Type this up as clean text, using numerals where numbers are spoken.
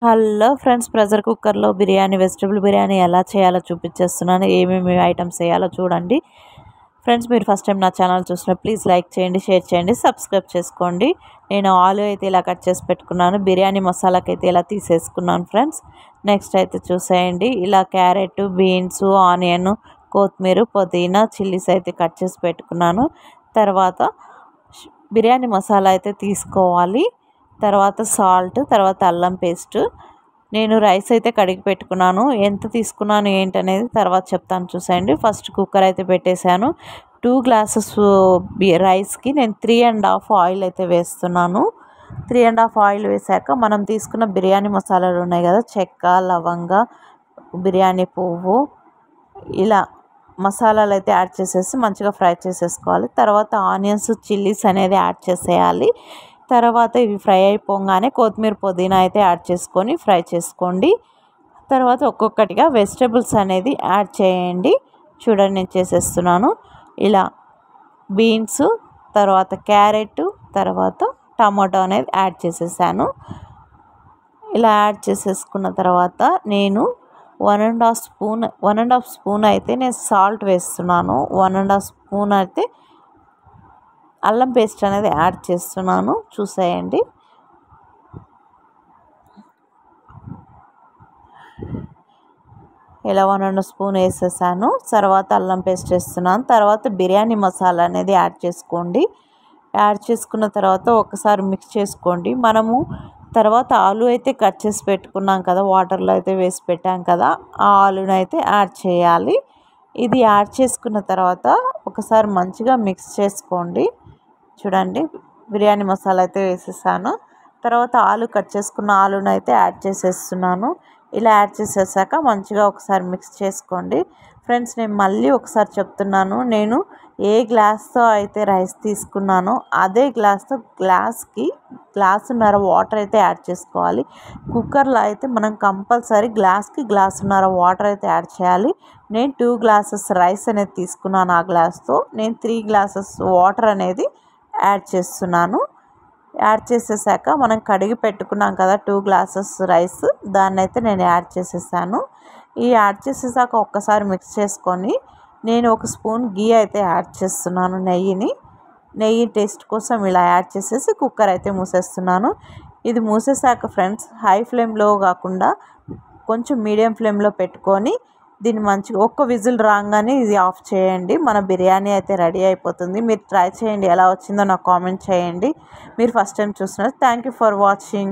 Hello friends, pressure కుక్కర్లో biryani, vegetable biryani ఎలా చేయాలో చూపించేస్తున్నాను. ఏమేమి ఐటమ్స్ వేయాలో చూడండి. ఫ్రెండ్స్, మీరు ఫస్ట్ టైం నా ఛానల్ చూసినా ప్లీజ్ లైక్ చేయండి, షేర్ చేయండి, సబ్స్క్రైబ్ చేసుకోండి. నేను ఆలు అయితే ఇలా కట్ చేసి పెట్టుకున్నాను. బిర్యానీ మసాలాకి అయితే ఇలా తీసేసుకున్నాను ఫ్రెండ్స్. నెక్స్ట్ అయితే చూసేయండి, ఇలా క్యారెట్, బీన్స్, ఆనియన్, కొత్తిమీర, పుదీనా, చిల్లీస్ అయితే కట్ చేసి పెట్టుకున్నాను. తర్వాత బిర్యానీ మసాలా అయితే తీసుకోవాలి. తర్వాత సాల్ట్, తర్వాత అల్లం పేస్ట్. నేను రైస్ అయితే కడిగి పెట్టుకున్నాను. ఎంత తీసుకున్నాను ఏంటనేది తర్వాత చెప్తాను చూసేయండి. ఫస్ట్ కుక్కర్ అయితే పెట్టేశాను. 2 గ్లాసెస్ రైస్కి నేను 3.5 ఆయిల్ అయితే వేస్తున్నాను. 3.5 ఆయిల్ వేసాక మనం తీసుకున్న బిర్యానీ మసాలాలు ఉన్నాయి కదా, చెక్క, లవంగ, బిర్యానీ పువ్వు, ఇలా మసాలాలు అయితే యాడ్ చేసేసి మంచిగా ఫ్రై చేసేసుకోవాలి. తర్వాత ఆనియన్స్, చిల్లీస్ అనేది యాడ్ చేసేయాలి. తర్వాత ఇవి ఫ్రై అయిపోగానే కొత్తిమీర, పుదీనా అయితే యాడ్ చేసుకొని ఫ్రై చేసుకోండి. తర్వాత ఒక్కొక్కటిగా వెజిటబుల్స్ అనేది యాడ్ చేయండి. చూడండి, నేను చేసేస్తున్నాను. ఇలా బీన్స్, తర్వాత క్యారెట్, తర్వాత టమాటో అనేది యాడ్ చేసేసాను. ఇలా యాడ్ చేసేసుకున్న తర్వాత నేను 1.5 స్పూన్ అయితే నేను సాల్ట్ వేస్తున్నాను. 1.5 స్పూన్ అయితే అల్లం పేస్ట్ అనేది యాడ్ చేస్తున్నాను. చూసేయండి. ఇలా 1.5 స్పూన్ వేసేసాను. తర్వాత అల్లం పేస్ట్ వేస్తున్నాను. తర్వాత బిర్యానీ మసాలా అనేది యాడ్ చేసుకోండి. యాడ్ చేసుకున్న తర్వాత ఒకసారి మిక్స్ చేసుకోండి. మనము తర్వాత ఆలు అయితే కట్ చేసి పెట్టుకున్నాం కదా, వాటర్లో అయితే వేసి పెట్టాం కదా, ఆ ఆలుని అయితే యాడ్ చేయాలి. ఇది యాడ్ చేసుకున్న తర్వాత ఒకసారి మంచిగా మిక్స్ చేసుకోండి. చూడండి, బిర్యానీ మసాలా అయితే వేసేసాను. తర్వాత కట్ చేసుకున్న ఆలుని అయితే యాడ్ చేసేస్తున్నాను. ఇలా యాడ్ చేసేసాక మంచిగా ఒకసారి మిక్స్ చేసుకోండి. ఫ్రెండ్స్, నేను మళ్ళీ ఒకసారి చెప్తున్నాను, నేను ఏ గ్లాస్తో అయితే రైస్ తీసుకున్నానో అదే గ్లాస్తో గ్లాసున్నర వాటర్ అయితే యాడ్ చేసుకోవాలి. కుక్కర్లో అయితే మనం కంపల్సరీ గ్లాసున్నర వాటర్ అయితే యాడ్ చేయాలి. నేను 2 గ్లాసెస్ రైస్ అనేది తీసుకున్నాను. ఆ గ్లాస్తో నేను 3 గ్లాసెస్ వాటర్ అనేది యాడ్ చేస్తున్నాను. యాడ్ చేసేసాక మనం కడిగి పెట్టుకున్నాం కదా 2 గ్లాసెస్ రైస్, దాన్ని అయితే నేను యాడ్ చేసేసాను. ఈ యాడ్ చేసేసాక ఒక్కసారి మిక్స్ చేసుకొని నేను 1 స్పూన్ గీ అయితే యాడ్ చేస్తున్నాను. నెయ్యి టేస్ట్ కోసం ఇలా యాడ్ చేసేసి కుక్కర్ అయితే మూసేస్తున్నాను. ఇది మూసేసాక ఫ్రెండ్స్, హై ఫ్లేమ్లో కాకుండా కొంచెం మీడియం ఫ్లేమ్లో పెట్టుకొని దీన్ని మంచిగా ఒక్క విజిల్ రాగానే ఇది ఆఫ్ చేయండి. మన బిర్యానీ అయితే రెడీ అయిపోతుంది. మీరు ట్రై చేయండి, ఎలా వచ్చిందో నాకు కామెంట్ చేయండి. మీరు ఫస్ట్ టైం చూస్తున్నారు. Thank you for watching.